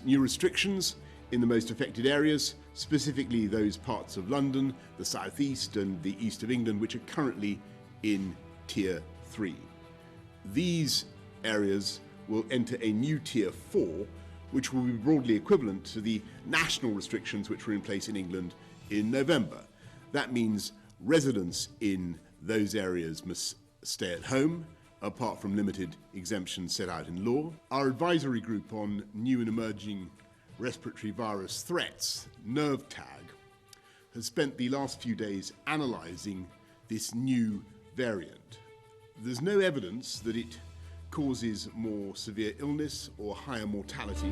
new restrictions in the most affected areas, specifically those parts of London, the South East and the East of England, which are currently in Tier 3. These areas will enter a new Tier 4, which will be broadly equivalent to the national restrictions which were in place in England in November. That means residents in those areas must stay at home, apart from limited exemptions set out in law. Our advisory group on new and emerging respiratory virus threats, NERVTAG, has spent the last few days analysing this new variant. There's no evidence that it causes more severe illness or higher mortality.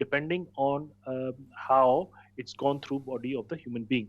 depending on how it's gone through body of the human being.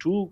2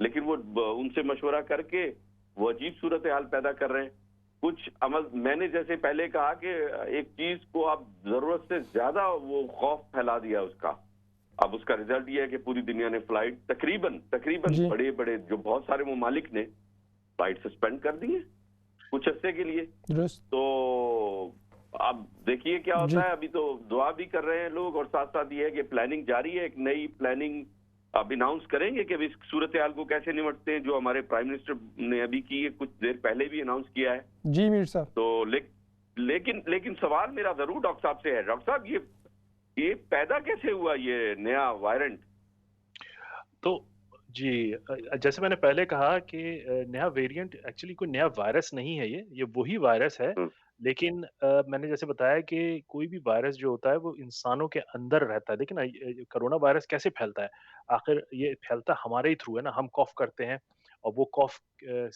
لیکن وہ ان سے مشورہ کر کے وہ عجیب صورتحال پیدا کر رہے ہیں. کچھ عمل میں نے جیسے پہلے کہا کہ ایک چیز کو اب ضرورت سے زیادہ وہ خوف پھیلا دیا اس کا. اب اس کا رزلٹ یہ ہے کہ پوری دنیا نے فلائٹ تقریباً بڑے بڑے جو بہت سارے ممالک نے فلائٹ سسپینڈ کر دی ہے کچھ عرصے کے لیے. تو اب دیکھیے کیا ہوتا ہے. ابھی تو دعا بھی کر رہے ہیں لوگ اور ساتھ ساتھ یہ ہے کہ پلاننگ جاری ہے. ایک نئی پلاننگ اب اناؤنس کریں گے کہ اس صورتحال کو کیسے نمٹتے ہیں, جو ہمارے پرائم منسٹر نے ابھی کی ہے, کچھ دیر پہلے بھی اناؤنس کیا ہے. جی میر صاحب. تو لیکن سوال میرا ضرور ڈاکٹر صاحب سے ہے. ڈاکٹر صاحب یہ پیدا کیسے ہوا یہ نیا وائرنٹ؟ تو جی جیسے میں نے پہلے کہا کہ نیا ویریئنٹ ایکچولی کوئی نیا وائرس نہیں ہے, یہ وہی وائرس ہے. لیکن میں نے جیسے بتایا کہ کوئی بھی وائرس جو ہوتا ہے وہ انسانوں کے اندر رہتا ہے. دیکھیں نا کرونا وائرس کیسے پھیلتا ہے, آخر یہ پھیلتا ہمارے ہی تھرو ہے نا. ہم کاف کرتے ہیں اور وہ کاف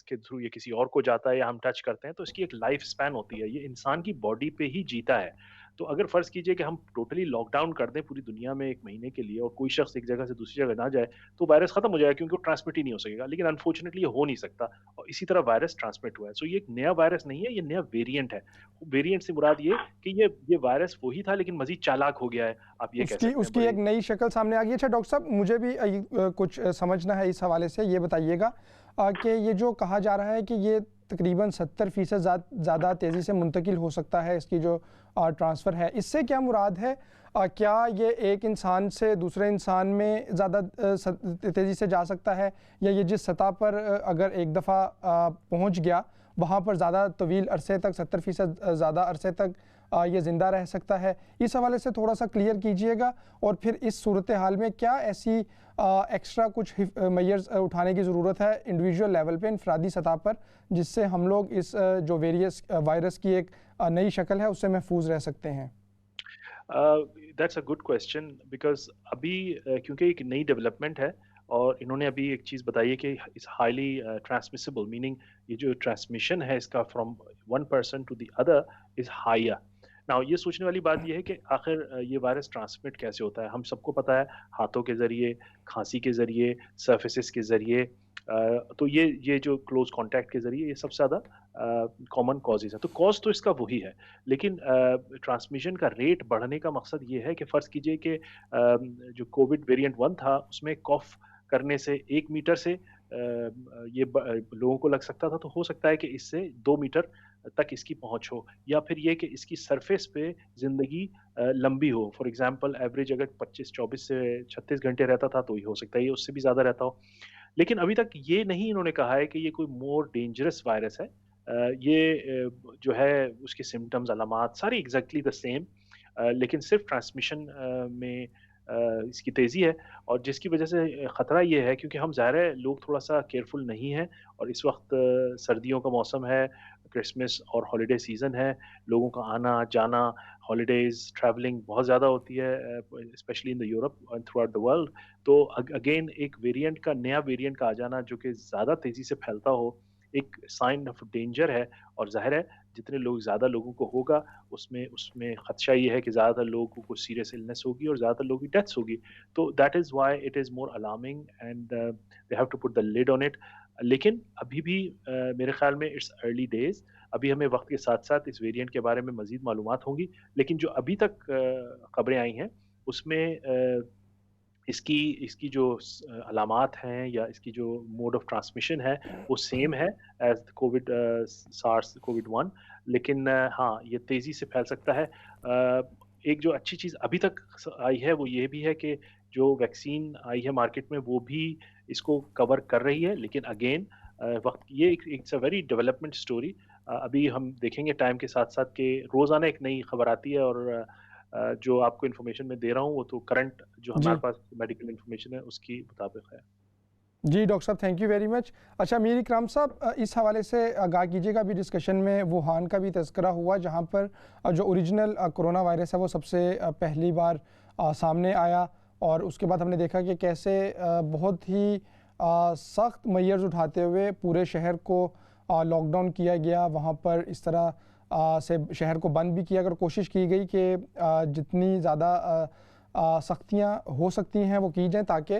کے تھرو یہ کسی اور کو جاتا ہے یا ہم ٹچ کرتے ہیں, تو اس کی ایک لائف سپین ہوتی ہے. یہ انسان کی باڈی پہ ہی جیتا ہے. تو اگر فرض کیجئے کہ ہم ٹوٹلی لاک ڈاؤن کر دیں پوری دنیا میں 1 مہینے کے لیے اور کوئی شخص ایک جگہ سے دوسری جگہ نہ جائے تو وائرس ختم ہو جائے گا, کیونکہ وہ ٹرانسمٹ ہی نہیں ہو سکے گا. لیکن انفارچونیٹلی یہ ہو نہیں سکتا, اور اسی طرح وائرس ٹرانسمٹ ہوا ہے. سو یہ ایک نیا وائرس نہیں ہے, یہ نیا ویریئنٹ ہے. ویریئنٹ سے مراد یہ کہ یہ وائرس وہی تھا لیکن مزید چالاک ہو گیا ہے, آپ یہ کہہ سکتے ہیں. اس کی ایک نئی شکل سامنے آ گئی. اچھا ڈاکٹر صاحب, مجھے بھی کچھ سمجھنا ہے اس حوالے سے. یہ بتائیے گا کہ یہ جو کہا جا رہا ہے کہ یہ تقریباً 70% زیادہ تیزی سے منتقل ہو سکتا ہے, اس کی جو ٹرانسفر ہے, اس سے کیا مراد ہے؟ کیا یہ ایک انسان سے دوسرے انسان میں زیادہ تیزی سے جا سکتا ہے, یا یہ جس سطح پر اگر ایک دفعہ پہنچ گیا وہاں پر زیادہ طویل عرصے تک 70% زیادہ عرصے تک یہ زندہ رہ سکتا ہے؟ اس حوالے سے تھوڑا سا کلیئر کیجئے گا. اور پھر اس صورتحال میں کیا ایسی ایکسٹرا کچھ میئرز اٹھانے کی ضرورت ہے انڈیویجول لیول پہ, انفرادی سطح پر, جس سے ہم لوگ اس جو وائرس کی ایک نئی شکل ہے اس سے محفوظ رہ سکتے ہیں؟ That's a good question, because ابھی کیونکہ ایک نئی ڈیولپمنٹ ہے اور انہوں نے ابھی ایک چیز بتائی ہے کہ اس ہائیلی ٹرانسمیسیبل, میننگ یہ جو ٹرانسمیشن ہے اس کا from one person to the other is higher. نا یہ سوچنے والی بات یہ ہے کہ آخر یہ وائرس ٹرانسمٹ کیسے ہوتا ہے. ہم سب کو پتہ ہے ہاتھوں کے ذریعے, کھانسی کے ذریعے, سرفیسز کے ذریعے, تو یہ جو کلوز کانٹیکٹ کے ذریعے یہ سب سے زیادہ کامن کازز ہے. تو کاز تو اس کا وہی ہے, لیکن ٹرانسمیشن کا ریٹ بڑھنے کا مقصد یہ ہے کہ فرض کیجئے کہ جو کووڈ ویریئنٹ 1 تھا اس میں کاف کرنے سے 1 میٹر سے یہ لوگوں کو لگ سکتا تھا, تو ہو سکتا ہے کہ اس سے 2 میٹر تک اس کی پہنچ ہو, یا پھر یہ کہ اس کی سرفیس پہ زندگی لمبی ہو. فار ایگزامپل ایوریج اگر 24 سے 36 گھنٹے رہتا تھا تو یہ ہو سکتا ہے یہ اس سے بھی زیادہ رہتا ہو. لیکن ابھی تک یہ نہیں انہوں نے کہا ہے کہ یہ کوئی مور ڈینجرس وائرس ہے. یہ جو ہے اس کے سمٹمز, علامات ساری ایگزیکٹلی دا سیم, لیکن صرف ٹرانسمیشن میں اس کی تیزی ہے, اور جس کی وجہ سے خطرہ یہ ہے کیونکہ ہم ظاہر ہے لوگ تھوڑا سا کیئرفل نہیں ہیں, اور اس وقت سردیوں کا موسم ہے, کرسمس اور ہالیڈے سیزن ہے, لوگوں کا آنا جانا, ہالیڈیز, ٹریولنگ بہت زیادہ ہوتی ہے especially in the Europe and throughout the world. تو اگین ایک ویریئنٹ کا, نیا ویریئنٹ کا آ جانا جو کہ زیادہ تیزی سے پھیلتا ہو, ایک سائن آف ڈینجر ہے. اور ظاہر ہے جتنے لوگ زیادہ لوگوں کو ہوگا اس میں خدشہ یہ ہے کہ زیادہ تر لوگوں کو سیریس النس ہوگی اور زیادہ تر لوگوں کی ڈیتھس ہوگی. تو that is why it is more alarming and they have to put the lid on it. لیکن ابھی بھی میرے خیال میں اٹس ارلی ڈیز, ابھی ہمیں وقت کے ساتھ ساتھ اس ویریئنٹ کے بارے میں مزید معلومات ہوں گی. لیکن جو ابھی تک خبریں آئی ہیں اس میں اس کی جو علامات ہیں یا اس کی جو موڈ آف ٹرانسمیشن ہے وہ سیم ہے ایز کووڈ سارس کووڈ 1, لیکن ہاں یہ تیزی سے پھیل سکتا ہے. ایک جو اچھی چیز ابھی تک آئی ہے وہ یہ بھی ہے کہ جو ویکسین آئی ہے مارکیٹ میں وہ بھی اس کو کور کر رہی ہے. لیکن اگین وقت یہ it's a very development story. ابھی ہم دیکھیں گے ٹائم کے ساتھ ساتھ کہ روزانہ ایک نئی خبر آتی ہے, اور جو آپ کو انفارمیشن میں دے رہا ہوں وہ تو کرنٹ جو ہمارے پاس میڈیکل انفارمیشن ہے اس کی مطابق ہے. جی ڈاکٹر صاحب تھینک یو ویری مچ. اچھا میر اکرام صاحب, اس حوالے سے آگاہ کیجیے گا, ابھی ڈسکشن میں ووہان کا بھی تذکرہ ہوا جہاں پر جو اوریجنل کرونا وائرس ہے وہ سب سے پہلی بار سامنے آیا, اور اس کے بعد ہم نے دیکھا کہ کیسے بہت ہی سخت میئرز اٹھاتے ہوئے پورے شہر کو لاک ڈاؤن کیا گیا. وہاں پر اس طرح سے شہر کو بند بھی کیا کر کوشش کی گئی کہ جتنی زیادہ سختیاں ہو سکتی ہیں وہ کی جائیں تاکہ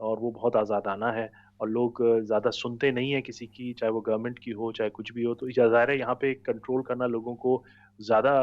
اور وہ بہت آزادانہ ہے اور لوگ زیادہ سنتے نہیں ہیں کسی کی، چاہے وہ گورنمنٹ کی ہو چاہے کچھ بھی ہو. تو ظاہر ہے یہاں پہ کنٹرول کرنا لوگوں کو زیادہ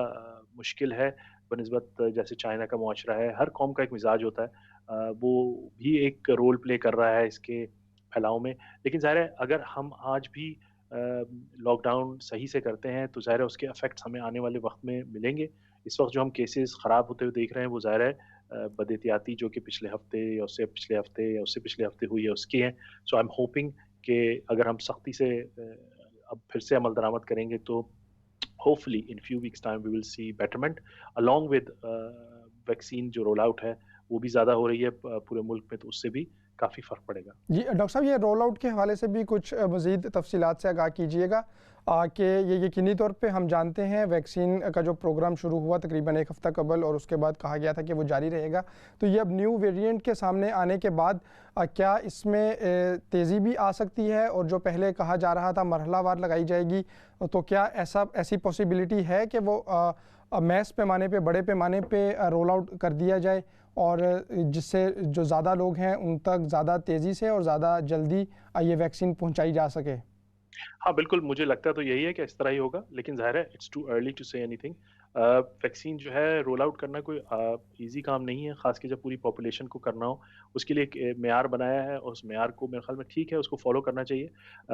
مشکل ہے بنسبت جیسے چائنا کا معاشرہ ہے. ہر قوم کا ایک مزاج ہوتا ہے، وہ بھی ایک رول پلے کر رہا ہے اس کے پھیلاؤ میں. لیکن ظاہر ہے اگر ہم آج بھی لاک ڈاؤن صحیح سے کرتے ہیں تو ظاہر ہے اس کے افیکٹس ہمیں آنے والے وقت میں ملیں گے. اس وقت جو ہم کیسز خراب ہوتے ہوئے دیکھ رہے ہیں وہ ظاہر ہے بد احتیاطی جو کہ پچھلے ہفتے یا اس سے پچھلے ہفتے یا اس سے پچھلے ہفتے ہوئی ہے اس کی ہیں. سو آئی ایم ہوپنگ کہ اگر ہم سختی سے اب پھر سے عمل درآمد کریں گے تو hopefully in few weeks time we will see betterment along with vaccine جو رول آؤٹ ہے وہ بھی زیادہ ہو رہی ہے پورے ملک میں، تو اس سے بھی کافی فرق پڑے گا. جی ڈاکٹر صاحب، یہ رول آؤٹ کے حوالے سے بھی کچھ مزید تفصیلات سے آگاہ کیجیے گا کہ یہ یقینی طور پہ ہم جانتے ہیں ویکسین کا جو پروگرام شروع ہوا تقریباً ایک ہفتہ قبل اور اس کے بعد کہا گیا تھا کہ وہ جاری رہے گا. تو یہ اب نیو ویریئنٹ کے سامنے آنے کے بعد کیا اس میں تیزی بھی آ سکتی ہے، اور جو پہلے کہا جا رہا تھا مرحلہ وار لگائی جائے گی، تو کیا ایسی پاسبلٹی ہے کہ وہ میس پیمانے پہ بڑے پیمانے پہ رول آؤٹ کر دیا جائے اور جس سے جو زیادہ لوگ ہیں ان تک زیادہ تیزی سے اور زیادہ جلدی یہ ویکسین پہنچائی جا سکے؟ ہاں بالکل، مجھے لگتا تو یہی ہے کہ اس طرح ہی ہوگا، لیکن ظاہر ہے اٹس ٹو ارلی ٹو سے اینی تھنگ. ویکسین جو ہے رول آؤٹ کرنا کوئی ایزی کام نہیں ہے، خاص کہ جب پوری پاپولیشن کو کرنا ہو. اس کے لیے ایک معیار بنایا ہے اور اس معیار کو میرے خیال میں ٹھیک ہے اس کو فالو کرنا چاہیے.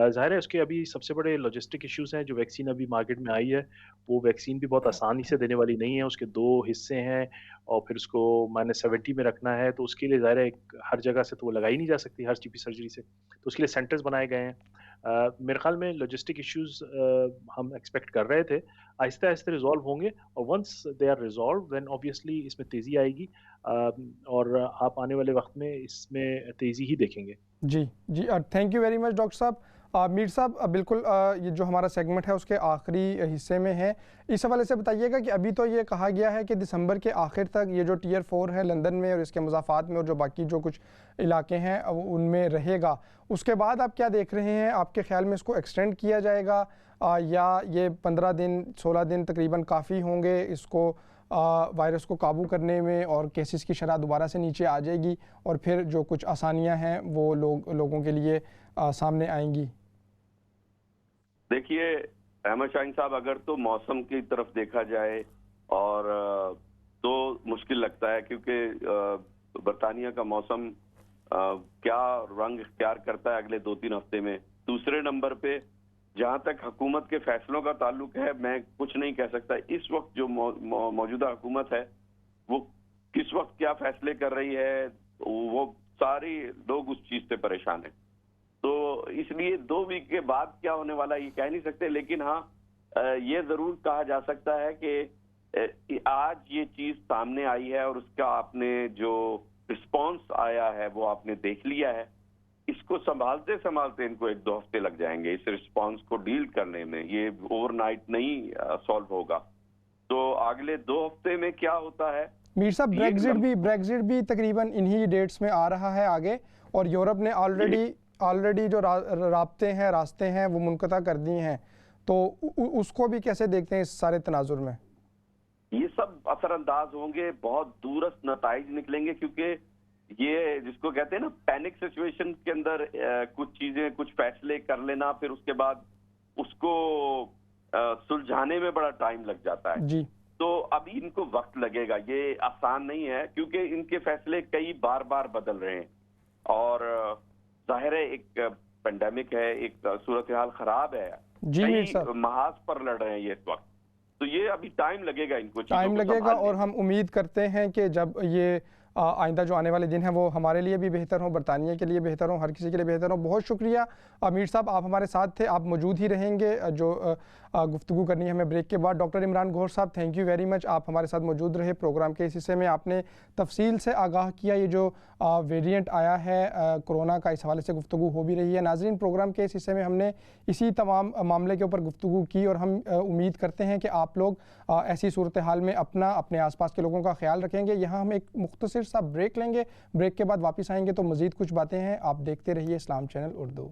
ظاہر ہے اس کے ابھی سب سے بڑے لاجسٹک ایشوز ہیں. جو ویکسین ابھی مارکیٹ میں آئی ہے وہ ویکسین بھی بہت آسانی سے دینے والی نہیں ہے. اس کے 2 حصے ہیں اور پھر اس کو -70 میں رکھنا ہے، تو اس کے لیے ظاہر ہے ہر جگہ سے تو وہ لگائی نہیں جا سکتی ہر ٹی پی سرجری سے، تو اس کے لیے سینٹرز بنائے گئے ہیں. میرے خیال میں لاجسٹک ایشوز ہم ایکسپیکٹ کر رہے تھے آہستہ آہستہ ریزالو ہوں گے، اور once they are resolve then obviously اس میں تیزی آئے گی، اور آپ آنے والے وقت میں اس میں تیزی ہی دیکھیں گے. جی thank you very much doctor صاحب. میر صاحب بالکل یہ جو ہمارا سیگمنٹ ہے اس کے آخری حصے میں ہے. اس حوالے سے بتائیے گا کہ ابھی تو یہ کہا گیا ہے کہ دسمبر کے آخر تک یہ جو ٹیئر 4 ہے لندن میں اور اس کے مضافات میں اور جو باقی جو کچھ علاقے ہیں ان میں رہے گا. اس کے بعد آپ کیا دیکھ رہے ہیں؟ آپ کے خیال میں اس کو ایکسٹینڈ کیا جائے گا یا یہ 15 دن 16 دن تقریباً کافی ہوں گے اس کو وائرس کو قابو کرنے میں، اور کیسز کی شرح دوبارہ سے نیچے آ جائے گی اور پھر جو کچھ آسانیاں ہیں وہ لوگوں کے لیے سامنے آئیں گی؟ دیکھیے احمد شاہین صاحب، اگر تو موسم کی طرف دیکھا جائے اور تو مشکل لگتا ہے، کیونکہ برطانیہ کا موسم کیا رنگ اختیار کرتا ہے اگلے 2-3 ہفتے میں. دوسرے نمبر پہ جہاں تک حکومت کے فیصلوں کا تعلق ہے، میں کچھ نہیں کہہ سکتا. اس وقت جو موجودہ حکومت ہے وہ کس وقت کیا فیصلے کر رہی ہے، وہ ساری لوگ اس چیز سے پریشان ہیں. تو اس لیے 2 ویک کے بعد کیا ہونے والا یہ کہہ نہیں سکتے، لیکن ہاں یہ ضرور کہا جا سکتا ہے کہ آج یہ چیز سامنے آئی ہے اور اس کا آپ نے جو رسپانس آیا ہے وہ آپ نے دیکھ لیا ہے. اس کو سنبھالتے ان کو 1-2 ہفتے لگ جائیں گے اس رسپانس کو ڈیل کرنے میں. یہ اوور نائٹ نہیں سالو ہوگا. تو اگلے 2 ہفتے میں کیا ہوتا ہے؟ میر صاحب بریگزٹ بھی تقریباً انہی ڈیٹس میں آ رہا ہے آگے، اور یورپ نے آلریڈی جو راستے ہیں وہ منقطع کر دی ہیں. تو اس کو بھی کیسے دیکھتے ہیں اس سارے تناظر میں؟ یہ سب اثر انداز ہوں گے، بہت دورست نتائج نکلیں گے، کیونکہ یہ جس کو کہتے ہیں نا پینک سچویشن کے اندر کچھ چیزیں کچھ فیصلے کر لینا، پھر اس کے بعد اس کو سلجھانے میں بڑا ٹائم لگ جاتا ہے. جی تو ابھی ان کو وقت لگے گا، یہ آسان نہیں ہے، کیونکہ ان کے فیصلے کئی بار بدل رہے ہیں. اور ظاہر ہے ایک پینڈیمک ہے، ایک صورتحال خراب ہے، کئی محاذ پر لڑ رہے ہیں یہ اس وقت. تو یہ ابھی ٹائم لگے گا، ان کو ٹائم لگے گا، اور ہم امید کرتے ہیں کہ جب یہ آئندہ جو آنے والے دن ہیں وہ ہمارے لیے بھی بہتر ہوں، برطانیہ کے لیے بہتر ہوں، ہر کسی کے لیے بہتر ہوں. بہت شکریہ امیر صاحب، آپ ہمارے ساتھ تھے، آپ موجود ہی رہیں گے. جو گفتگو کرنی ہے ہمیں بریک کے بعد. ڈاکٹر عمران گوہر صاحب تھینک یو ویری مچ، آپ ہمارے ساتھ موجود رہے پروگرام کے اس حصے میں. آپ نے تفصیل سے آگاہ کیا یہ جو ویریئنٹ آیا ہے کرونا کا، اس حوالے سے گفتگو ہو بھی رہی ہے. ناظرین، پروگرام کے اس حصے میں ہم نے اسی تمام معاملے کے اوپر گفتگو کی، اور ہم امید کرتے ہیں کہ آپ لوگ ایسی صورتحال میں اپنے آس پاس کے لوگوں کا خیال رکھیں گے. یہاں ہم ایک مختصر سا بریک لیں گے، بریک کے بعد واپس آئیں گے تو مزید کچھ باتیں ہیں. آپ دیکھتے رہیے اسلام چینل اردو.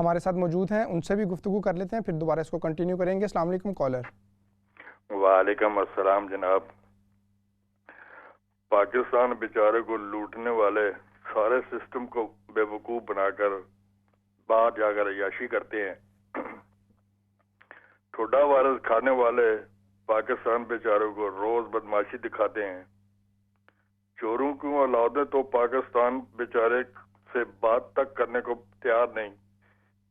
ہمارے ساتھ موجود ہیں، ان سے بھی گفتگو کر لیتے ہیں، پھر دوبارہ اس کو کنٹینیو کریں گے۔ السلام علیکم کالر۔ وعلیکم السلام جناب۔ پاکستان بیچارے کو لوٹنے والے سارے سسٹم کو بے وقوف بنا کر باہر جا کر عیاشی کرتے ہیں۔ ٹھوڈا وائرس کھانے والے پاکستان بیچاروں کو روز بدماشی دکھاتے ہیں۔ چوروں کی اولادیں تو پاکستان بیچارے سے بات تک کرنے کو تیار نہیں۔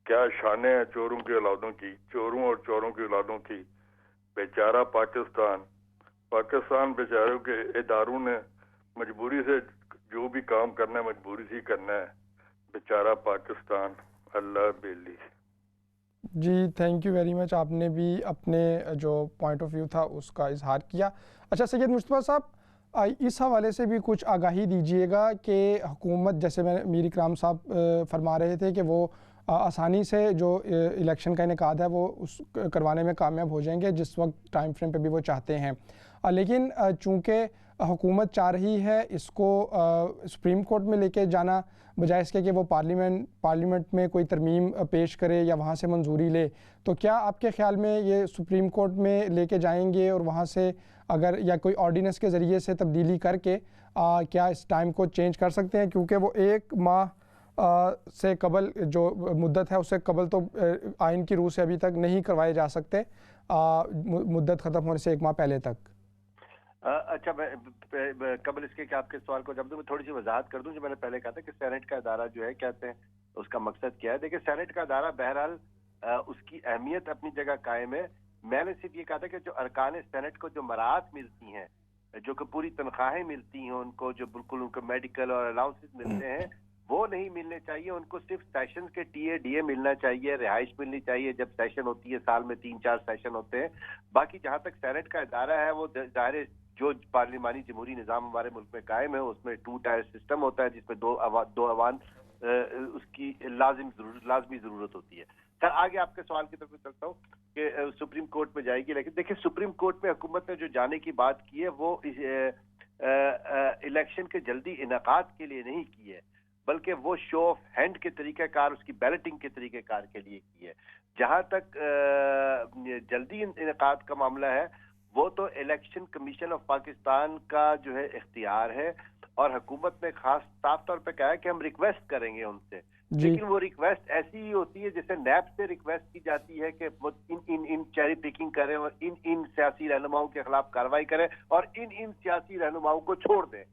کیا شانیں ہیں چوروں کی اولادوں کی، چوروں اور چوروں کی اولادوں کی۔ بیچارہ پاکستان بیچاروں کے اداروں نے مجبوری سے جو بھی کام کرنا ہے مجبوری سے ہی کرنا ہے۔ بیچارہ پاکستان، اللہ بیلی۔ جی تھینک یو ویری مچ، آپ نے بھی اپنے جو پوائنٹ آف ویو تھا اس کا اظہار کیا۔ اچھا سید مصطفیٰ صاحب، اس حوالے سے بھی کچھ آگاہی دیجیے گا کہ حکومت، جیسے میر اکرام صاحب فرما رہے تھے کہ وہ آسانی سے جو الیکشن کا انعقاد ہے وہ اس کروانے میں کامیاب ہو جائیں گے جس وقت ٹائم فریم پہ بھی وہ چاہتے ہیں، لیکن چونکہ حکومت چاہ رہی ہے اس کو سپریم کورٹ میں لے کے جانا بجائے اس کے کہ وہ پارلیمنٹ میں کوئی ترمیم پیش کرے یا وہاں سے منظوری لے، تو کیا آپ کے خیال میں یہ سپریم کورٹ میں لے کے جائیں گے اور وہاں سے اگر یا کوئی آرڈیننس کے ذریعے سے تبدیلی کر کے کیا اس ٹائم کو چینج کر سکتے ہیں؟ کیونکہ وہ 1 ماہ سے قبل جو مدت ہے اس سے قبل تو آئین کی روح سے ابھی تک نہیں کروائے جا سکتے، مدت ختم ہونے سے 1 ماہ پہلے تک۔ اچھا، قبل اس کے کہ آپ کے سوال کو جب دوں میں تھوڑی سی وضاحت کر دوں۔ جو میں نے پہلے کہا تھا کہ سینٹ کا ادارہ جو ہے کہتے ہیں اس کا مقصد کیا ہے، دیکھیں سینٹ کا ادارہ بہرحال اس کی اہمیت اپنی جگہ قائم ہے۔ میں نے صرف یہ کہا تھا کہ جو ارکان سینٹ کو جو مراعات ملتی ہیں، جو کہ پوری تنخواہیں ملتی ہیں ان کو، جو بالکل ان کو میڈیکل اور الاؤنسز ملتے ہیں، وہ نہیں ملنے چاہیے۔ ان کو صرف سیشن کے ٹی اے ملنا چاہیے، رہائش ملنی چاہیے جب سیشن ہوتی ہے، سال میں 3-4 سیشن ہوتے ہیں۔ باقی جہاں تک سینٹ کا ادارہ ہے وہ ظاہر جو پارلیمانی جمہوری نظام ہمارے ملک میں قائم ہے اس میں 2 ٹائر سسٹم ہوتا ہے جس میں 2 ایوان اس کی لازمی ضرورت ہوتی ہے۔ سر آگے آپ کے سوال کی طرف چلتا ہوں کہ سپریم کورٹ میں جائے گی، لیکن دیکھیں سپریم کورٹ میں حکومت نے جو جانے کی بات کی ہے وہ الیکشن کے جلدی انعقاد کے لیے نہیں کی ہے، بلکہ وہ شو آف ہینڈ کے طریقہ کار، اس کی بیلٹنگ کے طریقہ کار کے لیے کی ہے۔ جہاں تک جلدی انعقاد کا معاملہ ہے وہ تو الیکشن کمیشن آف پاکستان کا جو ہے اختیار ہے، اور حکومت نے خاص صاف طور پہ کہا ہے کہ ہم ریکویسٹ کریں گے ان سے، لیکن وہ ریکویسٹ ایسی ہی ہوتی ہے جیسے نیب سے ریکویسٹ کی جاتی ہے کہ ان چیری پکنگ کریں اور ان سیاسی رہنماؤں کے خلاف کارروائی کریں اور ان سیاسی رہنماؤں کو چھوڑ دیں۔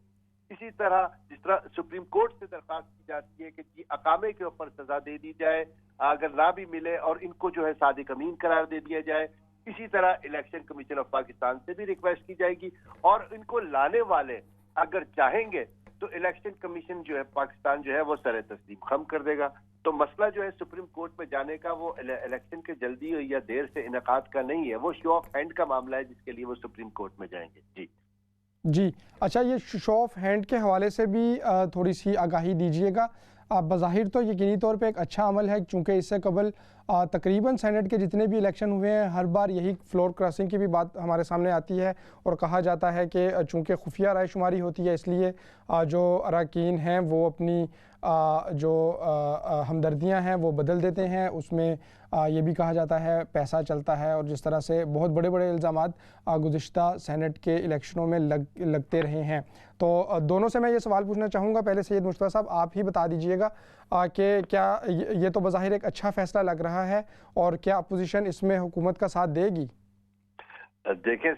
اسی طرح جس طرح سپریم کورٹ سے درخواست کی جاتی ہے کہ جی اقامے کے اوپر سزا دے دی جائے، اگر نہ بھی ملے اور ان کو جو ہے صادق امین قرار دے دیا جائے، اسی طرح الیکشن کمیشن آف پاکستان سے بھی ریکویسٹ کی جائے گی، اور ان کو لانے والے اگر چاہیں گے تو الیکشن کمیشن جو ہے پاکستان جو ہے وہ سر تسلیم خم کر دے گا۔ تو مسئلہ جو ہے سپریم کورٹ میں جانے کا وہ الیکشن کے جلدی یا دیر سے انعقاد کا نہیں ہے، وہ شو آف ہینڈ کا معاملہ ہے جس کے لیے وہ سپریم کورٹ میں جائیں گے۔ جی اچھا، یہ شو آف ہینڈ کے حوالے سے بھی تھوڑی سی آگاہی دیجیے گا۔ بظاہر تو یقینی طور پہ ایک اچھا عمل ہے، چونکہ اس سے قبل تقریباً سینٹ کے جتنے بھی الیکشن ہوئے ہیں ہر بار یہی فلور کراسنگ کی بھی بات ہمارے سامنے آتی ہے، اور کہا جاتا ہے کہ چونکہ خفیہ رائے شماری ہوتی ہے اس لیے جو اراکین ہیں وہ اپنی جو ہمدردیاں ہیں وہ بدل دیتے ہیں، اس میں یہ بھی کہا جاتا ہے پیسہ چلتا ہے، اور جس طرح سے بہت بڑے بڑے الزامات گزشتہ سینٹ کے الیکشنوں میں لگتے رہے ہیں۔ تو دونوں سے میں یہ سوال پوچھنا چاہوں گا، پہلے سید مصطفیٰ صاحب آپ ہی بتا دیجئے گا کہ کیا یہ تو بظاہر ایک اچھا فیصلہ لگ رہا ہے، اور کیا اپوزیشن اس میں حکومت کا ساتھ دے گی؟ دیکھیں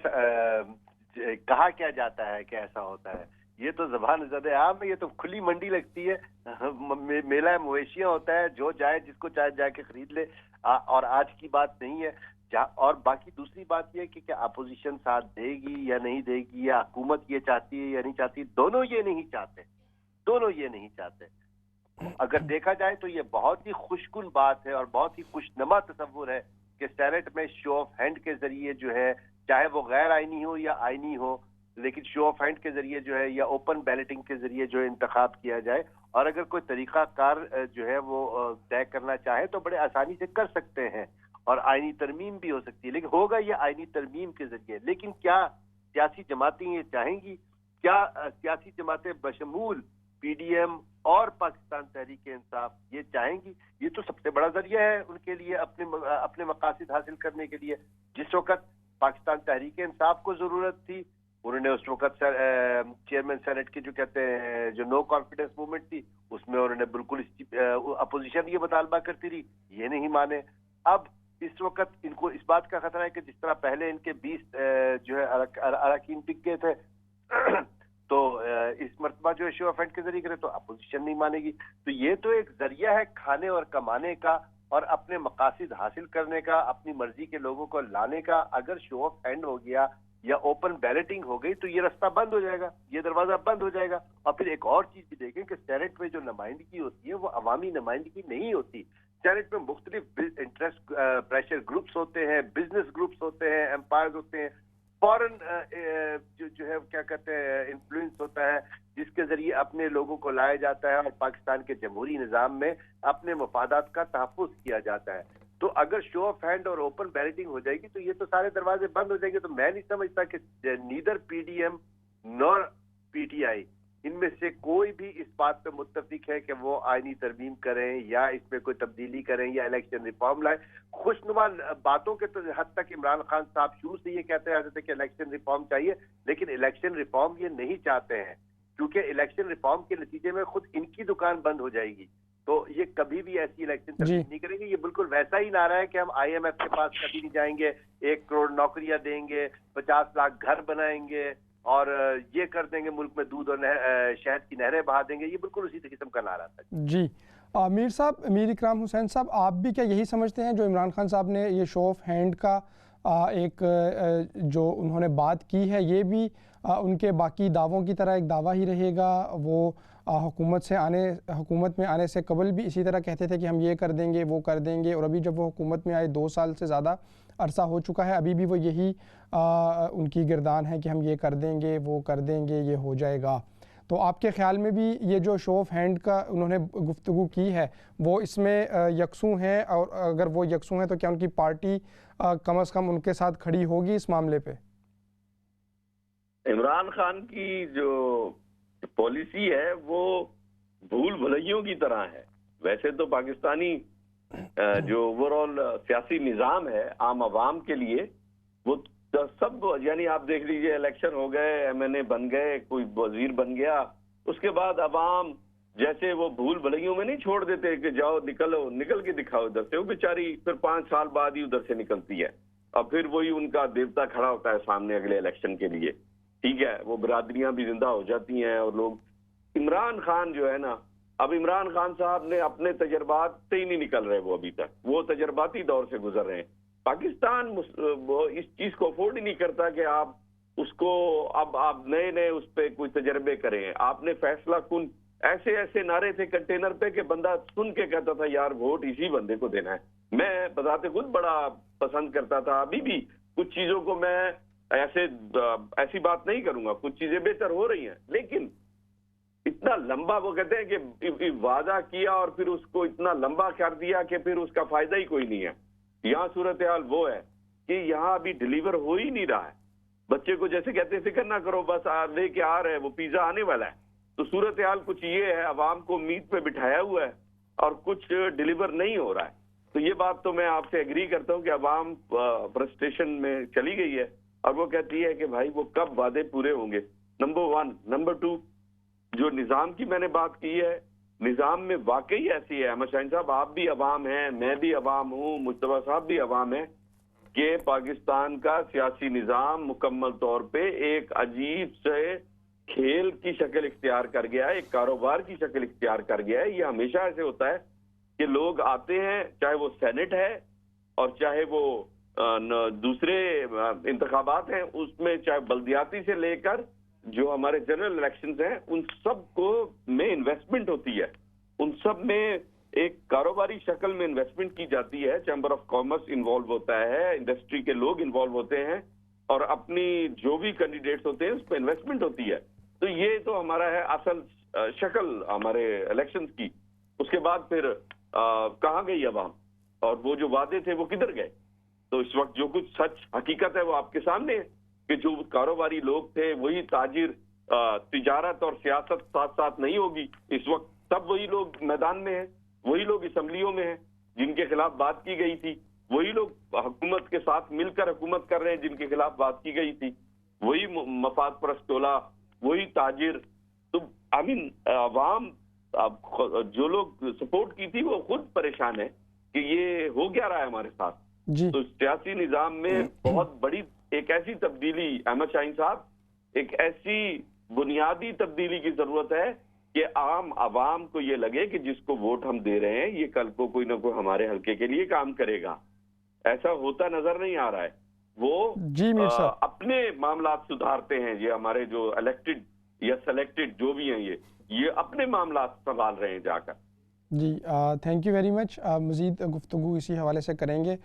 کہا کیا جاتا ہے کہ ایسا ہوتا ہے، یہ تو زبان زد عام ہے، یہ تو کھلی منڈی لگتی ہے، میلہ مویشیاں ہوتا ہے، جو جائے جس کو چاہے جا کے خرید لے، اور آج کی بات نہیں ہے۔ اور باقی دوسری بات یہ کہ کیا اپوزیشن ساتھ دے گی یا نہیں دے گی، یا حکومت یہ چاہتی ہے یا نہیں چاہتی، دونوں یہ نہیں چاہتے۔ اگر دیکھا جائے تو یہ بہت ہی خوشکن بات ہے اور بہت ہی خوشنما تصور ہے کہ سینٹ میں شو آف ہینڈ کے ذریعے جو ہے، چاہے وہ غیر آئینی ہو یا آئینی ہو، لیکن شو آف ہینڈ کے ذریعے جو ہے یا اوپن بیلٹنگ کے ذریعے جو انتخاب کیا جائے، اور اگر کوئی طریقہ کار جو ہے وہ طے کرنا چاہے تو بڑے آسانی سے کر سکتے ہیں، اور آئینی ترمیم بھی ہو سکتی ہے، لیکن ہوگا یہ آئینی ترمیم کے ذریعے۔ لیکن کیا سیاسی جماعتیں یہ چاہیں گی؟ کیا سیاسی جماعتیں بشمول PDM اور پاکستان تحریک انصاف یہ چاہیں گی. یہ تو سب سے بڑا ذریعہ ہے ان کے لیے اپنے مقاصد حاصل کرنے کے لیے. جس وقت پاکستان تحریک انصاف کو ضرورت تھی, انہوں نے اس وقت چیئرمین سینٹ کی جو کہتے ہیں جو نو کانفیڈنس موومنٹ تھی, اس میں انہوں نے بالکل اپوزیشن یہ مطالبہ کرتی رہی, یہ نہیں مانے. اب اس وقت ان کو اس بات کا خطرہ ہے کہ جس طرح پہلے ان کے 20 جو ہے اراکین بک گئے تھے, تو اس مرتبہ جو ہے شو آف ہینڈ کے ذریعے کرے تو اپوزیشن نہیں مانے گی. تو یہ تو ایک ذریعہ ہے کھانے اور کمانے کا اور اپنے مقاصد حاصل کرنے کا, اپنی مرضی کے لوگوں کو لانے کا. اگر شو آف ہینڈ ہو گیا یا اوپن بیلٹنگ ہو گئی تو یہ رستہ بند ہو جائے گا, یہ دروازہ بند ہو جائے گا. اور پھر ایک اور چیز بھی دیکھیں کہ سینٹ میں جو نمائندگی ہوتی ہے وہ عوامی نمائندگی نہیں ہوتی. سینٹ میں مختلف انٹرسٹ پریشر گروپس ہوتے ہیں, بزنس گروپس ہوتے ہیں, امپائرز ہوتے ہیں, فورن جو ہے کیا کہتے ہیں انفلوئنس ہوتا ہے, جس کے ذریعے اپنے لوگوں کو لایا جاتا ہے اور پاکستان کے جمہوری نظام میں اپنے مفادات کا تحفظ کیا جاتا ہے. تو اگر شو آف ہینڈ اور اوپن بیلٹنگ ہو جائے گی تو یہ تو سارے دروازے بند ہو جائیں گے. تو میں نہیں سمجھتا کہ نیدر PDM نور PTI ان میں سے کوئی بھی اس بات پہ متفق ہے کہ وہ آئینی ترمیم کریں یا اس میں کوئی تبدیلی کریں یا الیکشن ریفارم لائیں. خوشنما باتوں کے تو حد تک عمران خان صاحب شروع سے یہ کہتے آتے تھے کہ الیکشن ریفارم چاہیے, لیکن الیکشن ریفارم یہ نہیں چاہتے ہیں کیونکہ الیکشن ریفارم کے نتیجے میں خود ان کی دکان بند ہو جائے گی. تو یہ کبھی بھی ایسی الیکشن ترمیم نہیں کریں گے. یہ بالکل ویسا ہی نعرہ ہے کہ ہم IMF کے پاس کبھی نہیں جائیں گے, 1 کروڑ نوکریاں دیں گے, 50 لاکھ گھر بنائیں گے اور یہ کر دیں گے, ملک میں دودھ اور شہد کی نہریں بہا دیں گے. یہ بالکل اسی قسم کا نعرہ تھا. جی میر صاحب, میر اکرام حسین صاحب, آپ بھی کیا یہی سمجھتے ہیں جو عمران خان صاحب نے یہ شو آف ہینڈ کا ایک جو انہوں نے بات کی ہے, یہ بھی ان کے باقی دعووں کی طرح ایک دعویٰ ہی رہے گا؟ وہ حکومت میں آنے سے قبل بھی اسی طرح کہتے تھے کہ ہم یہ کر دیں گے وہ کر دیں گے, اور ابھی جب وہ حکومت میں آئے 2 سال سے زیادہ عرصہ ہو چکا ہے, ابھی بھی وہ یہی ان کی گردان ہے کہ ہم یہ کر دیں گے وہ کر دیں گے, یہ ہو جائے گا. تو آپ کے خیال میں بھی یہ جو شو آف ہینڈ کا انہوں نے گفتگو کی ہے وہ اس میں یکسوں ہیں, اور اگر وہ یکسوں ہیں تو کیا ان کی پارٹی کم از کم ان کے ساتھ کھڑی ہوگی اس معاملے پہ؟ عمران خان کی جو پالیسی ہے وہ بھول بھلیوں کی طرح ہے. ویسے تو پاکستانی جو اوور آل سیاسی نظام ہے عام عوام کے لیے وہ سب, یعنی آپ دیکھ لیجئے الیکشن ہو گئے, MNA بن گئے, کوئی وزیر بن گیا, اس کے بعد عوام جیسے وہ بھول بھلیوں میں نہیں چھوڑ دیتے کہ جاؤ نکل کے دکھاؤ ادھر سے, وہ بیچاری پھر 5 سال بعد ہی ادھر سے نکلتی ہے اور پھر وہی ان کا دیوتا کھڑا ہوتا ہے سامنے اگلے الیکشن کے لیے. ٹھیک ہے, وہ برادریاں بھی زندہ ہو جاتی ہیں اور لوگ. عمران خان جو ہے نا, اب عمران خان صاحب نے اپنے تجربات سے ہی نہیں نکل رہے, وہ ابھی تک وہ تجرباتی دور سے گزر رہے ہیں. پاکستان اس چیز کو افورڈ ہی نہیں کرتا کہ آپ اس کو اب آپ نئے اس پہ کوئی تجربے کریں. آپ نے فیصلہ کن ایسے نعرے تھے کنٹینر پہ کہ بندہ سن کے کہتا تھا یار ووٹ اسی بندے کو دینا ہے. میں بذات خود بڑا پسند کرتا تھا, ابھی بھی کچھ چیزوں کو میں ایسی بات نہیں کروں گا, کچھ چیزیں بہتر ہو رہی ہیں, لیکن اتنا لمبا وہ کہتے ہیں کہ وعدہ کیا اور پھر اس کو اتنا لمبا کر دیا کہ پھر اس کا فائدہ ہی کوئی نہیں ہے. یہاں صورتحال وہ ہے کہ یہاں ابھی ڈیلیور ہو ہی نہیں رہا ہے. بچے کو جیسے کہتے ہیں فکر نہ کرو بس لے کے آ رہے ہیں, وہ پیزا آنے والا ہے. تو صورتحال کچھ یہ ہے, عوام کو امید پہ بٹھایا ہوا ہے اور کچھ ڈیلیور نہیں ہو رہا ہے. تو یہ بات تو میں آپ سے ایگری کرتا ہوں کہ عوام فرسٹریشن میں چلی گئی ہے اور وہ کہتی ہے کہ بھائی وہ کب وعدے پورے ہوں گے. نمبر 1. نمبر 2, جو نظام کی میں نے بات کی ہے, نظام میں واقعی ایسی ہے, احمد شاہین صاحب آپ بھی عوام ہیں, میں بھی عوام ہوں, مجتبیٰ صاحب بھی عوام ہیں, کہ پاکستان کا سیاسی نظام مکمل طور پہ ایک عجیب سے کھیل کی شکل اختیار کر گیا ہے, ایک کاروبار کی شکل اختیار کر گیا ہے. یہ ہمیشہ ایسے ہوتا ہے کہ لوگ آتے ہیں, چاہے وہ سینٹ ہے اور چاہے وہ دوسرے انتخابات ہیں, اس میں چاہے بلدیاتی سے لے کر جو ہمارے جنرل الیکشنز ہیں, ان سب کو میں انویسٹمنٹ ہوتی ہے, ان سب میں ایک کاروباری شکل میں انویسٹمنٹ کی جاتی ہے. چیمبر آف کامرس انوالو ہوتا ہے, انڈسٹری کے لوگ انوالو ہوتے ہیں اور اپنی جو بھی کینڈیڈیٹس ہوتے ہیں اس پہ انویسٹمنٹ ہوتی ہے. تو یہ تو ہمارا ہے اصل شکل ہمارے الیکشنز کی. اس کے بعد پھر کہاں گئی عوام اور وہ جو وعدے تھے وہ کدھر گئے؟ تو اس وقت جو کچھ سچ حقیقت ہے وہ آپ کے سامنے ہے کہ جو کاروباری لوگ تھے وہی تاجر تجارت اور سیاست ساتھ ساتھ نہیں ہوگی. اس وقت سب وہی لوگ میدان میں ہیں, وہی لوگ اسمبلیوں میں ہیں جن کے خلاف بات کی گئی تھی, وہی لوگ حکومت کے ساتھ مل کر حکومت کر رہے ہیں جن کے خلاف بات کی گئی تھی, وہی مفاد پرست ٹولہ, وہی تاجر. تو عوام جو لوگ سپورٹ کی تھی وہ خود پریشان ہے کہ یہ ہو کیا رہا ہے ہمارے ساتھ. تو سیاسی نظام میں بہت بڑی ایک ایسی تبدیلی, احمد شاہین صاحب, ایک ایسی بنیادی تبدیلی کی ضرورت ہے کہ عام عوام کو یہ لگے کہ جس کو ووٹ ہم دے رہے ہیں یہ کل کو کوئی نہ کوئی ہمارے حلقے کے لیے کام کرے گا. ایسا ہوتا نظر نہیں آ رہا ہے. وہ اپنے معاملات سدھارتے ہیں, یہ ہمارے جو الیکٹڈ یا سلیکٹڈ جو بھی ہیں یہ اپنے معاملات سنبھال رہے ہیں جا کر. جی تھینک یو ویری مچ. مزید گفتگو اسی حوالے سے کریں گے.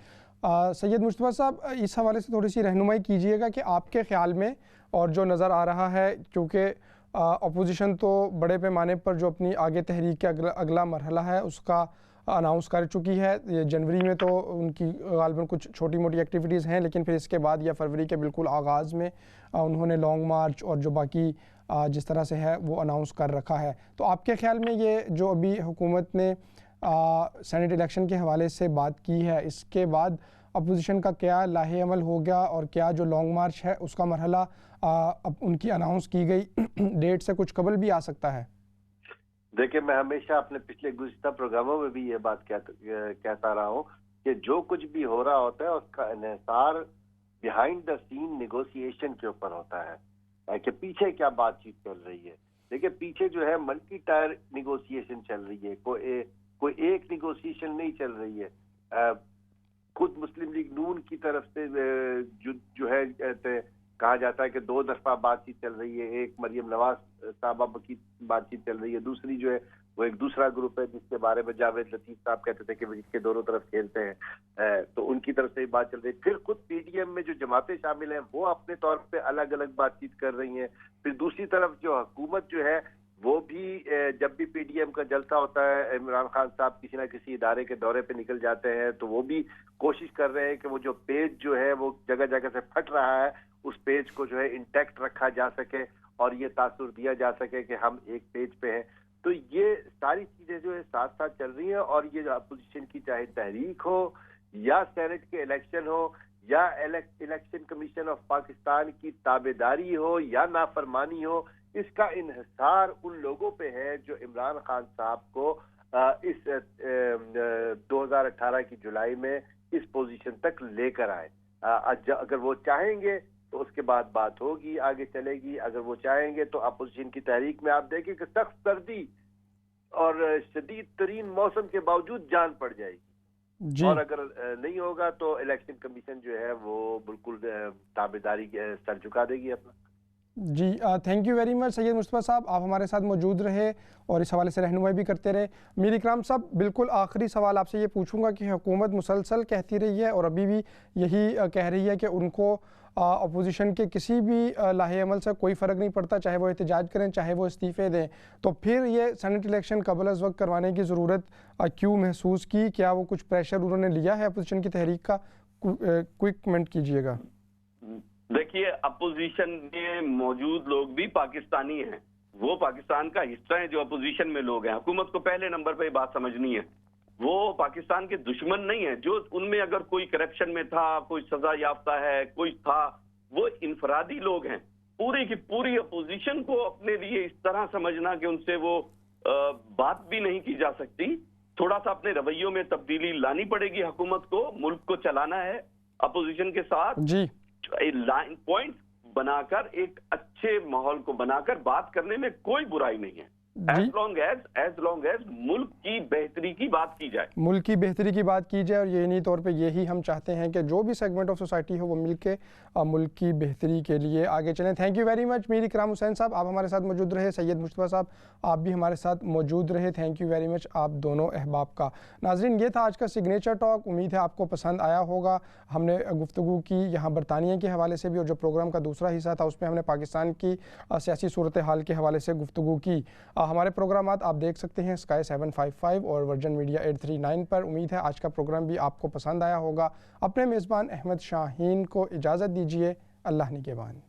سید مصطفیٰ صاحب, اس حوالے سے تھوڑی سی رہنمائی کیجئے گا کہ آپ کے خیال میں, اور جو نظر آ رہا ہے, کیونکہ اپوزیشن تو بڑے پیمانے پر جو اپنی آگے تحریک کا اگلا مرحلہ ہے اس کا اناؤنس کر چکی ہے. یہ جنوری میں تو ان کی غالباً کچھ چھوٹی موٹی ایکٹیویٹیز ہیں, لیکن پھر اس کے بعد یا فروری کے بالکل آغاز میں انہوں نے لانگ مارچ اور جو باقی جس طرح سے ہے وہ اناؤنس کر رکھا ہے. تو آپ کے خیال میں یہ جو ابھی حکومت نے سینٹ الیکشن کے حوالے سے بات کی ہے, اس کے بعد اپوزیشن کا کیا لاہے عمل ہو گیا, اور کیا جو لانگ مارچ ہے اس کا مرحلہ اب ان کی اناؤنس کی گئی ڈیٹ سے کچھ قبل بھی آ سکتا ہے؟ دیکھیں, میں ہمیشہ اپنے پچھلے گزشتہ پروگراموں میں بھی یہ بات کہتا رہا ہوں کہ جو کچھ بھی ہو رہا ہوتا ہے اس کا انحصار بیہائنڈ دا سین نیگوسیشن کے اوپر ہوتا ہے کہ پیچھے کیا بات چیت چل رہی ہے. دیکھیں, پیچھے جو ہے ملٹی ٹائر نیگوسیشن چل رہی ہے, کوئی ایک نیگوسیشن نہیں چل رہی ہے. خود مسلم لیگ نون کی طرف سے جو ہے کہا جاتا ہے کہ 2 دفعہ بات چیت چل رہی ہے. ایک مریم نواز صاحبہ کی بات چیت چل رہی ہے, دوسری جو ہے وہ ایک دوسرا گروپ ہے جس کے بارے میں جاوید لطیف صاحب کہتے تھے کہ وہ جس کے دونوں طرف کھیلتے ہیں, تو ان کی طرف سے بات چل رہی ہے. پھر خود پی ڈی ایم میں جو جماعتیں شامل ہیں وہ اپنے طور پہ الگ الگ بات چیت کر رہی ہیں. پھر دوسری طرف جو حکومت جو ہے وہ بھی جب بھی پی ڈی ایم کا جلسہ ہوتا ہے, عمران خان صاحب کسی نہ کسی ادارے کے دورے پہ نکل جاتے ہیں, تو وہ بھی کوشش کر رہے ہیں کہ وہ جو پیج جو ہے وہ جگہ جگہ سے پھٹ رہا ہے اس پیج کو جو ہے انٹیکٹ رکھا جا سکے اور یہ تاثر دیا جا سکے کہ ہم ایک پیج پہ ہیں. تو یہ ساری چیزیں جو ہے ساتھ ساتھ چل رہی ہیں, اور یہ جو اپوزیشن کی چاہے تحریک ہو یا سینٹ کے الیکشن ہو یا الیکشن کمیشن آف پاکستان کی تابعداری ہو یا نافرمانی ہو, اس کا انحصار ان لوگوں پہ ہے جو عمران خان صاحب کو اس 2018 کی جولائی میں اس پوزیشن تک لے کر آئے. اگر وہ چاہیں گے تو اس کے بعد بات ہوگی, آگے چلے گی. اگر وہ چاہیں گے تو اپوزیشن کی تحریک میں آپ دیکھیں کہ سخت سردی اور شدید ترین موسم کے باوجود جان پڑ جائے گی, اور اگر نہیں ہوگا تو الیکشن کمیشن جو ہے وہ بالکل تابعداری سر جھکا دے گی اپنا. جی تھینک یو ویری مچ سید مصطفیٰ صاحب, آپ ہمارے ساتھ موجود رہے اور اس حوالے سے رہنمائی بھی کرتے رہے. میر اکرام صاحب, بالکل آخری سوال آپ سے یہ پوچھوں گا کہ حکومت مسلسل کہتی رہی ہے اور ابھی بھی یہی کہہ رہی ہے کہ ان کو اپوزیشن کے کسی بھی لاہے عمل سے کوئی فرق نہیں پڑتا, چاہے وہ احتجاج کریں چاہے وہ استعفے دیں, تو پھر یہ سینٹ الیکشن قبل از وقت کروانے کی ضرورت کیوں محسوس کی؟ کیا وہ کچھ پریشر انہوں نے لیا ہے اپوزیشن کی تحریک کا؟ کوئک کمنٹ کیجئے گا. دیکھیے, اپوزیشن میں موجود لوگ بھی پاکستانی ہیں, وہ پاکستان کا حصہ ہیں جو اپوزیشن میں لوگ ہیں. حکومت کو پہلے نمبر پہ یہ بات سمجھنی ہے, وہ پاکستان کے دشمن نہیں ہیں. جو ان میں اگر کوئی کرپشن میں تھا, کوئی سزا یافتہ ہے, کوئی تھا, وہ انفرادی لوگ ہیں. پوری کی پوری اپوزیشن کو اپنے لیے اس طرح سمجھنا کہ ان سے وہ بات بھی نہیں کی جا سکتی. تھوڑا سا اپنے رویوں میں تبدیلی لانی پڑے گی حکومت کو. ملک کو چلانا ہے اپوزیشن کے ساتھ لائن پوائنٹ بنا کر, ایک اچھے ماحول کو بنا کر بات کرنے میں کوئی برائی نہیں ہے, ایز لانگ ایز ملک کی بہتری کی بات کی جائے. ملک کی بہتری کی بات کی جائے, اور یہی طور پہ یہی ہم چاہتے ہیں کہ جو بھی سیگمنٹ آف سوسائٹی ہو وہ مل کے ملک کی بہتری کے لیے آگے چلیں. Thank you very much. Mir Ikram Hussain صاحب, آپ ہمارے ساتھ موجود رہے. سید مصطفیٰ صاحب, آپ بھی ہمارے ساتھ موجود رہے. تھینک یو ویری مچ آپ دونوں احباب کا. ناظرین, یہ تھا آج کا سگنیچر ٹاک. امید ہے آپ کو پسند آیا ہوگا. ہم نے گفتگو کی یہاں برطانیہ کے حوالے سے بھی, اور جو پروگرام کا دوسرا حصہ تھا اس میں ہم نے پاکستان کی سیاسی صورتحال کے حوالے سے گفتگو کی. ہمارے پروگرامات آپ دیکھ سکتے ہیں اسکائی 755 اور ورجن میڈیا 839 پر. امید ہے آج کا پروگرام بھی آپ کو پسند آیا ہوگا. اپنے میزبان احمد شاہین کو اجازت دیجیے. اللہ نگہبان.